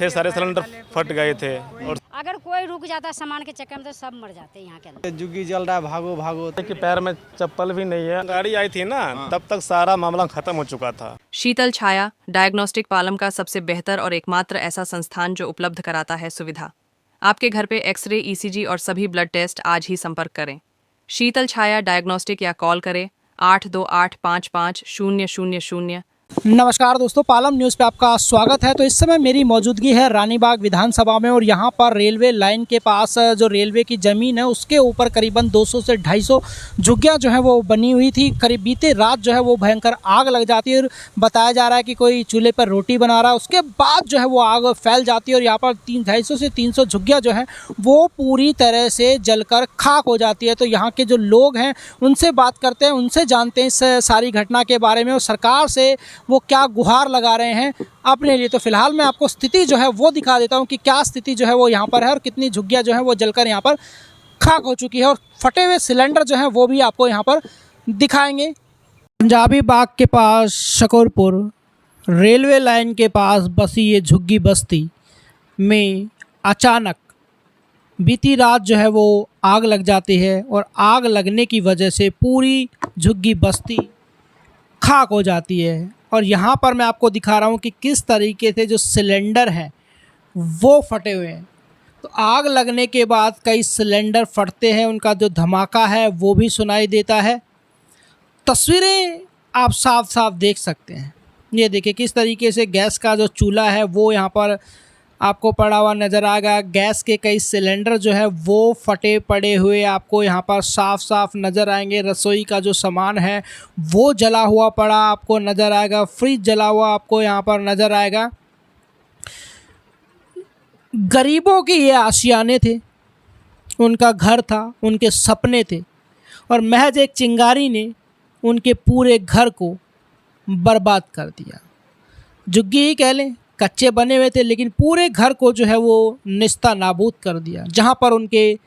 थे, सारे सिलेंडर फट गए थे। और अगर कोई रुक जाता सामान के चक्कर में तो सब मर जाते हैं यहाँ के अंदर। झुग्गी जल रहा है, भागो भागो। कि पैर में चप्पल भी नहीं है। गाड़ी आई थी ना, तब तक सारा मामला खत्म हो चुका था। शीतल छाया डायग्नोस्टिक पालम का सबसे बेहतर और एकमात्र ऐसा संस्थान जो उपलब्ध कराता है सुविधा। आपके घर पे एक्सरे, ईसीजी और सभी ब्लड टेस्ट आज ही संपर्क करें। शीतल छाया डायग्नोस्टिक या कॉल करें 82855000। नमस्कार दोस्तों, पालम न्यूज़ पे आपका स्वागत है। तो इस समय मेरी मौजूदगी है रानीबाग विधानसभा में और यहाँ पर रेलवे लाइन के पास जो रेलवे की ज़मीन है उसके ऊपर करीबन 200 से 250 झुग्गियाँ जो है वो बनी हुई थी। करीब बीते रात जो है वो भयंकर आग लग जाती है और बताया जा रहा है कि कोई चूल्हे पर रोटी बना रहा है, उसके बाद जो है वो आग फैल जाती है और यहाँ पर 250 से 300 झुग्गियाँ जो है वो पूरी तरह से जलकर खाक हो जाती है। तो यहाँ के जो लोग हैं उनसे बात करते हैं, उनसे जानते हैं इस सारी घटना के बारे में और सरकार से वो क्या गुहार लगा रहे हैं अपने लिए। तो फिलहाल मैं आपको स्थिति जो है वो दिखा देता हूं कि क्या स्थिति जो है वो यहाँ पर है और कितनी झुग्गियाँ जो है वो जलकर यहाँ पर खाक हो चुकी है और फटे हुए सिलेंडर जो है वो भी आपको यहाँ पर दिखाएंगे। पंजाबी बाग के पास शकरपुर रेलवे लाइन के पास बसी ये झुग्गी बस्ती में अचानक बीती रात जो है वो आग लग जाती है और आग लगने की वजह से पूरी झुग्गी बस्ती खाक हो जाती है। और यहाँ पर मैं आपको दिखा रहा हूँ कि किस तरीके से जो सिलेंडर हैं वो फटे हुए हैं। तो आग लगने के बाद कई सिलेंडर फटते हैं, उनका जो धमाका है वो भी सुनाई देता है। तस्वीरें आप साफ साफ देख सकते हैं। ये देखिए किस तरीके से गैस का जो चूल्हा है वो यहाँ पर आपको पड़ा हुआ नज़र आएगा। गैस के कई सिलेंडर जो है वो फटे पड़े हुए आपको यहाँ पर साफ साफ नज़र आएंगे। रसोई का जो सामान है वो जला हुआ पड़ा आपको नज़र आएगा। फ्रिज जला हुआ आपको यहाँ पर नज़र आएगा। गरीबों के ये आशियाने थे, उनका घर था, उनके सपने थे और महज एक चिंगारी ने उनके पूरे घर को बर्बाद कर दिया। झुग्गी ही कह लें, कच्चे बने हुए थे लेकिन पूरे घर को जो है वो निस्ता नाबूद कर दिया। जहाँ पर उनके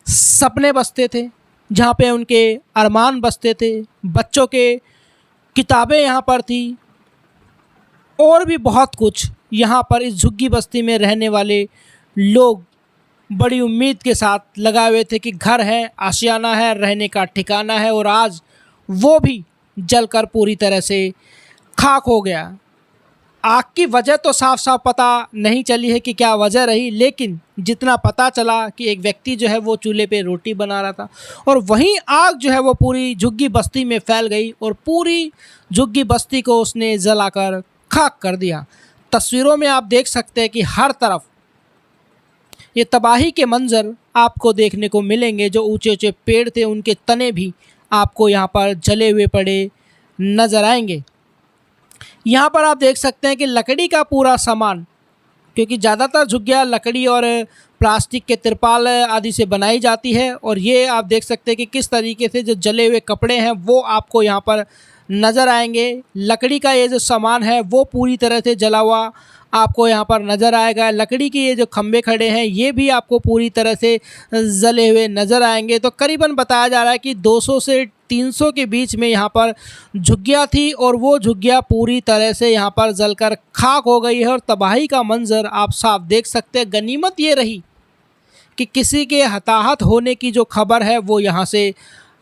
सपने बसते थे, जहाँ पे उनके अरमान बसते थे, बच्चों के किताबें यहाँ पर थी और भी बहुत कुछ यहाँ पर इस झुग्गी बस्ती में रहने वाले लोग बड़ी उम्मीद के साथ लगाए हुए थे कि घर है, आशियाना है, रहने का ठिकाना है और आज वो भी जलकर पूरी तरह से खाक हो गया। आग की वजह तो साफ साफ पता नहीं चली है कि क्या वजह रही, लेकिन जितना पता चला कि एक व्यक्ति जो है वो चूल्हे पे रोटी बना रहा था और वहीं आग जो है वो पूरी झुग्गी बस्ती में फैल गई और पूरी झुग्गी बस्ती को उसने जलाकर खाक कर दिया। तस्वीरों में आप देख सकते हैं कि हर तरफ ये तबाही के मंजर आपको देखने को मिलेंगे। जो ऊंचे ऊंचे पेड़ थे उनके तने भी आपको यहाँ पर जले हुए पड़े नज़र आएंगे। यहाँ पर आप देख सकते हैं कि लकड़ी का पूरा सामान, क्योंकि ज़्यादातर झुग्गियाँ लकड़ी और प्लास्टिक के तिरपाल आदि से बनाई जाती है और ये आप देख सकते हैं कि किस तरीके से जो जले हुए कपड़े हैं वो आपको यहाँ पर नज़र आएंगे। लकड़ी का ये जो सामान है वो पूरी तरह से जला हुआ आपको यहाँ पर नज़र आएगा। लकड़ी के ये जो खंभे खड़े हैं ये भी आपको पूरी तरह से जले हुए नज़र आएंगे। तो करीबन बताया जा रहा है कि 200 से 300 के बीच में यहाँ पर झुग्गियाँ थी और वो झुग्गियाँ पूरी तरह से यहाँ पर जलकर खाक हो गई है और तबाही का मंजर आप साफ देख सकते हैं। गनीमत ये रही कि किसी के हताहत होने की जो खबर है वो यहाँ से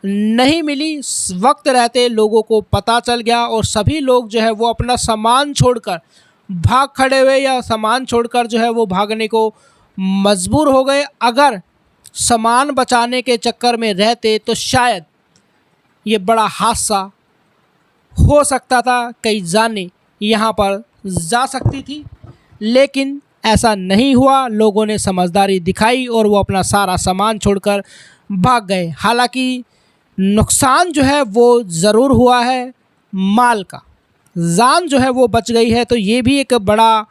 नहीं मिली। वक्त रहते लोगों को पता चल गया और सभी लोग जो है वो अपना सामान छोड़कर भाग खड़े हुए या सामान छोड़कर जो है वो भागने को मजबूर हो गए। अगर सामान बचाने के चक्कर में रहते तो शायद ये बड़ा हादसा हो सकता था, कई जानें यहाँ पर जा सकती थी, लेकिन ऐसा नहीं हुआ। लोगों ने समझदारी दिखाई और वो अपना सारा सामान छोड़कर भाग गए। हालांकि नुकसान जो है वो ज़रूर हुआ है, माल का जान जो है वो बच गई है। तो ये भी एक बड़ा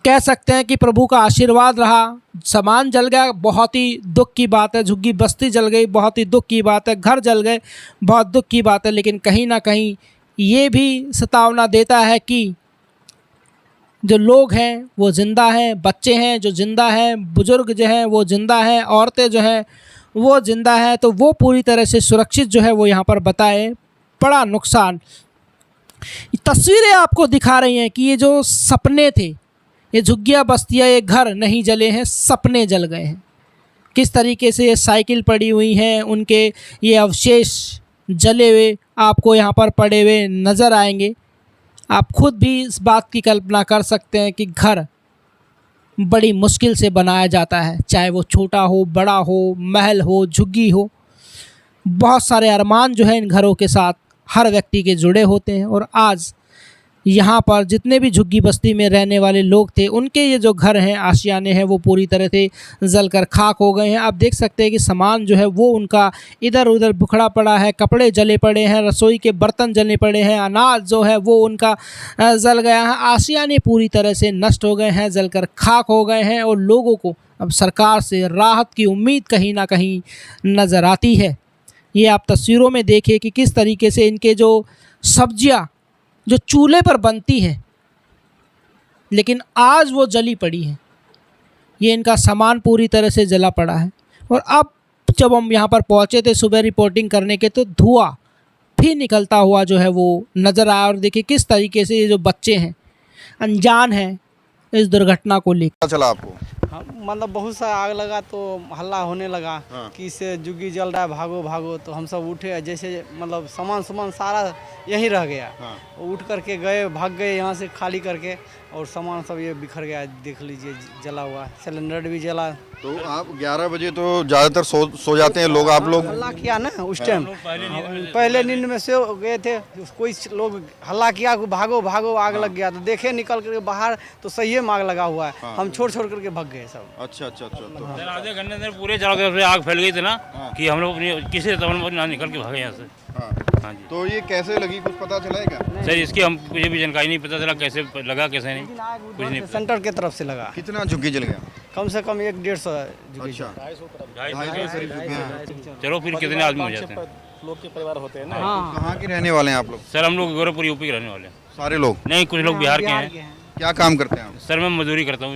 कह सकते हैं कि प्रभु का आशीर्वाद रहा। सामान जल गया, बहुत ही दुख की बात है। झुग्गी बस्ती जल गई, बहुत ही दुख की बात है। घर जल गए, बहुत दुख की बात है। लेकिन कहीं ना कहीं ये भी सतावना देता है कि जो लोग हैं वो ज़िंदा हैं, बच्चे हैं जो ज़िंदा हैं, बुज़ुर्ग जो हैं वो ज़िंदा हैं, औरतें जो हैं वो ज़िंदा हैं। तो वो पूरी तरह से सुरक्षित जो है वो यहाँ पर बताए। बड़ा नुकसान तस्वीरें आपको दिखा रही हैं कि ये जो सपने थे, ये झुग्गियाँ बस्तियाँ, ये घर नहीं जले हैं, सपने जल गए हैं। किस तरीके से ये साइकिल पड़ी हुई हैं, उनके ये अवशेष जले हुए आपको यहाँ पर पड़े हुए नज़र आएंगे। आप खुद भी इस बात की कल्पना कर सकते हैं कि घर बड़ी मुश्किल से बनाया जाता है, चाहे वो छोटा हो, बड़ा हो, महल हो, झुग्गी हो। बहुत सारे अरमान जो है इन घरों के साथ हर व्यक्ति के जुड़े होते हैं। और आज यहाँ पर जितने भी झुग्गी बस्ती में रहने वाले लोग थे, उनके ये जो घर हैं, आशियाने हैं, वो पूरी तरह से जलकर खाक हो गए हैं। आप देख सकते हैं कि सामान जो है वो उनका इधर उधर बिखरा पड़ा है, कपड़े जले पड़े हैं, रसोई के बर्तन जले पड़े हैं, अनाज जो है वो उनका जल गया है। आशियाने पूरी तरह से नष्ट हो गए हैं, जलकर खाक हो गए हैं। और लोगों को अब सरकार से राहत की उम्मीद कहीं ना कहीं नज़र आती है। ये आप तस्वीरों में देखिए कि किस तरीके से इनके जो सब्जियां जो चूल्हे पर बनती हैं, लेकिन आज वो जली पड़ी हैं। ये इनका सामान पूरी तरह से जला पड़ा है। और अब जब हम यहाँ पर पहुँचे थे सुबह रिपोर्टिंग करने के, तो धुआं भी निकलता हुआ जो है वो नज़र आया। और देखिए किस तरीके से ये जो बच्चे हैं अनजान हैं इस दुर्घटना को लेकर। चला आपको? हाँ, मतलब बहुत सा आग लगा तो हल्ला होने लगा कि इससे जुग्गी जल रहा है, भागो भागो। तो हम सब उठे, जैसे मतलब सामान सारा यहीं रह गया। उठ करके गए, भाग गए यहाँ से खाली करके, और सामान सब ये बिखर गया। देख लीजिए जला हुआ, सिलेंडर भी जला। तो आप 11 बजे तो ज़्यादातर सो जाते हैं लोग, आप लोग हल्ला किया ना उस टाइम, पहले नींद में सो गए थे। कोई लोग हल्ला किया कि भागो भागो, आग लग गया। तो देखे निकल करके बाहर तो सही में आग लगा हुआ है। हम छोड़ करके भाग गए सब। अच्छा। तो आधे घंटे अंदर पूरे चारों तरफ से आग फैल गई थी ना, कि हम लोग किसी तरह निकल के भागे यहाँ से। हाँ जी। तो ये कैसे लगी, कुछ पता चला है क्या? सर इसकी हम मुझे भी जानकारी नहीं पता चला, कैसे लगा कैसे नहीं, कुछ नहीं। सेंटर की तरफ से लगा। कितना झुग्गी जल गया? कम से कम 1-150 झुग्गी। अच्छा। 250 चलो फिर कितने आदमी हो जाते हैं? लोग के परिवार होते हैं ना। हाँ, कहाँ के रहने वाले हैं आप लोग? सर हम लोग गोरखपुर यूपी के रहने वाले हैं। सारे लोग? नहीं, कुछ लोग बिहार के हैं। क्या काम करते हैं आप? सर मैं मजदूरी करता हूँ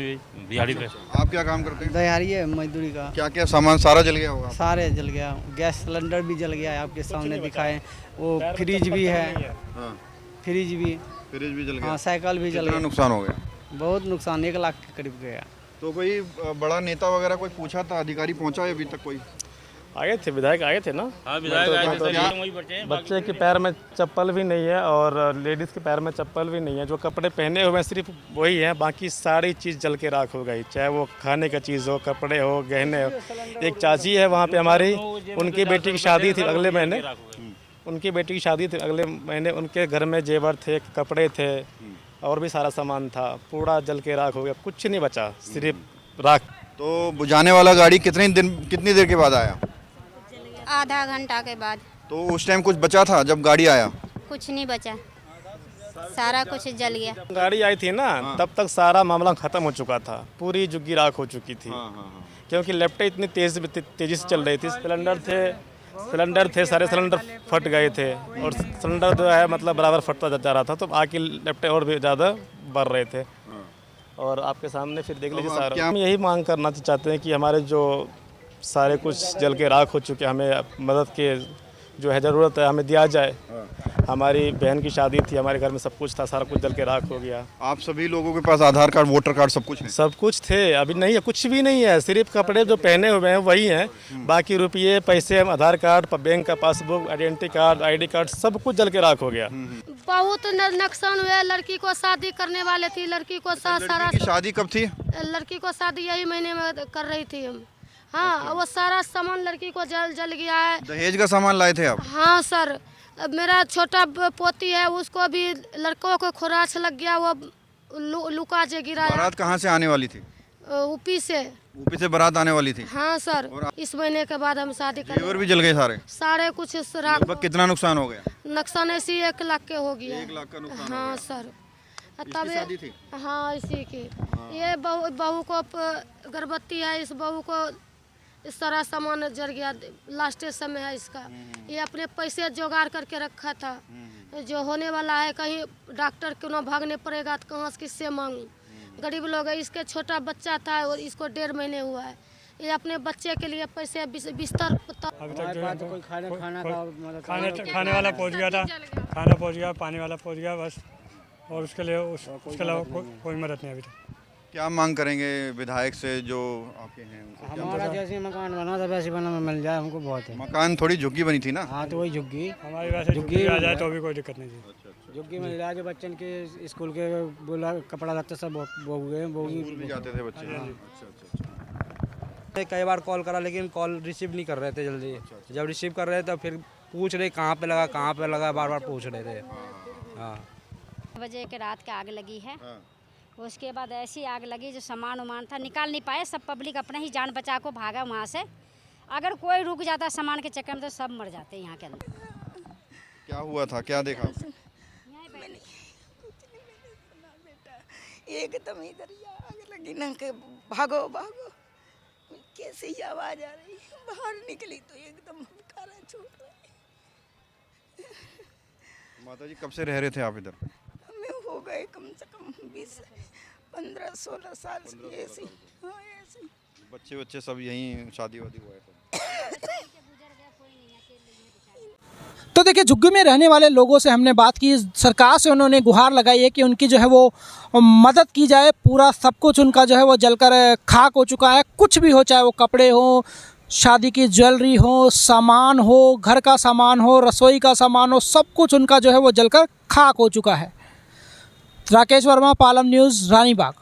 दिहाड़ी पे। आप क्या काम करते हैं? दहाड़ी है मजदूरी का। क्या क्या सामान सारा जल गया होगा? सारे जल गया। गैस सिलेंडर भी जल गया है, आपके सामने दिखाए। वो फ्रिज भी है, फ्रिज भी जल गया। हाँ, साइकिल भी जल कितना गया। नुकसान हो गया? बहुत नुकसान, 1 लाख के करीब गया। तो कोई बड़ा नेता वगैरह कोई पूछा था, अधिकारी पहुंचा है अभी तक कोई? आए थे, विधायक आए थे ना। हाँ विधायक आए थे, सर वही बच्चे के पैर में चप्पल भी नहीं है और लेडीज़ के पैर में चप्पल भी नहीं है। जो कपड़े पहने हुए हैं सिर्फ वही हैं, बाकी सारी चीज़ जल के राख हो गई। चाहे वो खाने का चीज़ हो, कपड़े हो, गहने हो। एक चाची है वहाँ पे हमारी, उनकी बेटी की शादी थी अगले महीने। उनकी बेटी की शादी थी अगले महीने। उनके घर में जेवर थे, कपड़े थे, और भी सारा सामान था। पूरा जल के राख हो गया, कुछ नहीं बचा, सिर्फ राख। तो बुझाने वाला गाड़ी कितनी देर के बाद आया? आधा घंटा के बाद। तो उस टाइम कुछ बचा था जब गाड़ी आया? कुछ नहीं बचा, सारा कुछ जल गया। गाड़ी आई थी ना, तब तक सारा मामला खत्म हो चुका था। पूरी जुग्गी राख हो चुकी थी। क्योंकि लेफ्टें इतनी तेज़ी से चल रही थी। सिलेंडर थे, सारे सिलेंडर फट गए थे। और सिलेंडर जो है मतलब बराबर फटता जा रहा था, तो आग की लेफ्टें और भी ज़्यादा बढ़ रहे थे। और आपके सामने फिर देख लीजिए सारा। हम यही मांग करना चाहते हैं कि हमारे जो सारे कुछ जल के राख हो चुके, हमें मदद के जो है ज़रूरत है, हमें दिया जाए। हमारी बहन की शादी थी, हमारे घर में सब कुछ था, सारा कुछ जल के राख हो गया। आप सभी लोगों के पास आधार कार्ड, वोटर कार्ड सब कुछ है? सब कुछ थे, अभी नहीं है, कुछ भी नहीं है। सिर्फ कपड़े जो पहने हुए हैं वही हैं। बाकी रुपये, पैसे, आधार कार्ड, बैंक का passbook, identity card, ID card, सब कुछ जल के राख हो गया। बहुत नुकसान हुआ। लड़की को शादी करने वाले थी, लड़की को सारा शादी कब थी? लड़की को शादी यही महीने में कर रही थी हम। हाँ, वो सारा सामान लड़की को जल गया है। दहेज का सामान लाए थे आप? हाँ सर, अब मेरा छोटा पोती है, उसको भी लड़कों को खुराच लग गया, वो लुका जे गिरा। बारात कहाँ से आने वाली थी? यूपी से बारात आने वाली थी। हाँ सर, इस महीने के बाद हम शादी कर। जेवर भी जल गए सारे? सारे कुछ लगभग कितना नुकसान हो गया? नुकसान ऐसी 1 लाख के हो गया। 1 लाख का नुकसान? हाँ सर। तब शादी थी? हाँ, इसी की। ये बहू को गर्भवती है, इस बहू को इस सारा सामान जल गया। लास्ट समय है इसका। ये अपने पैसे जुगाड़ करके रखा था, जो होने वाला है। कहीं डॉक्टर क्यों ना भागने पड़ेगा, तो कहाँ से किससे मांगूं? गरीब लोग है। इसके छोटा बच्चा था और इसको 1.5 महीने हुआ है। ये अपने बच्चे के लिए पैसे बिस्तर अभी तक जो है कोई खाने वाला पहुंच गया था, खाना पहुंच गया, पानी वाला पहुंच गया बस, और उसके लिए उसके अलावा कोई मदद नहीं अभी तक। क्या मांग करेंगे विधायक से जो आपके हैं उनसे? हमारा जैसे मकान बना था वैसे बना मिल जाए हमको बहुत है। मकान थोड़ी झुग्गी बनी थी ना? हाँ तो वही झुग्गी हमारी वैसे झुग्गी आ जाए तो भी कोई दिक्कत नहीं थी। झुग्गी मिल जाए जो बच्चन के स्कूल के बोला कपड़ा लगता सब वो गए वो भी जाते थे बच्चे। कई बार कॉल करा लेकिन कॉल रिसीव नहीं कर रहे थे जल्दी। जब रिसीव कर रहे थे फिर पूछ रहे कहाँ पे लगा बार बार पूछ रहे थे। हाँ बजे के रात का आग लगी है। उसके बाद ऐसी आग लगी जो सामान उमान था निकाल नहीं पाए, सब पब्लिक अपना ही जान बचा को भागा वहाँ से। अगर कोई रुक जाता सामान के चक्कर में तो सब मर जाते यहाँ के अंदर। क्या हुआ था, क्या देखा? एकदम इधर आग लगी ना के भागो भागो, कैसे ही आवाज आ रही, बाहर निकली तो एकदम कारा छूट रही। माता जी कब से रह रहे थे आप इधर? हमें हो गए कम से कम 20, 15, 16 साल से ऐसे। हाँ ऐसे बच्चे सब यहीं शादी वादी हुआ है? तो देखिए, झुग्गी में रहने वाले लोगों से हमने बात की, सरकार से उन्होंने गुहार लगाई है कि उनकी जो है वो मदद की जाए। पूरा सब कुछ उनका जो है वो जलकर खाक हो चुका है। कुछ भी हो, चाहे वो कपड़े हो, शादी की ज्वेलरी हो, सामान हो, घर का सामान हो, रसोई का सामान हो, सब कुछ उनका जो है वो जलकर खाक हो चुका है। राकेश वर्मा, पालम न्यूज़, रानीबाग।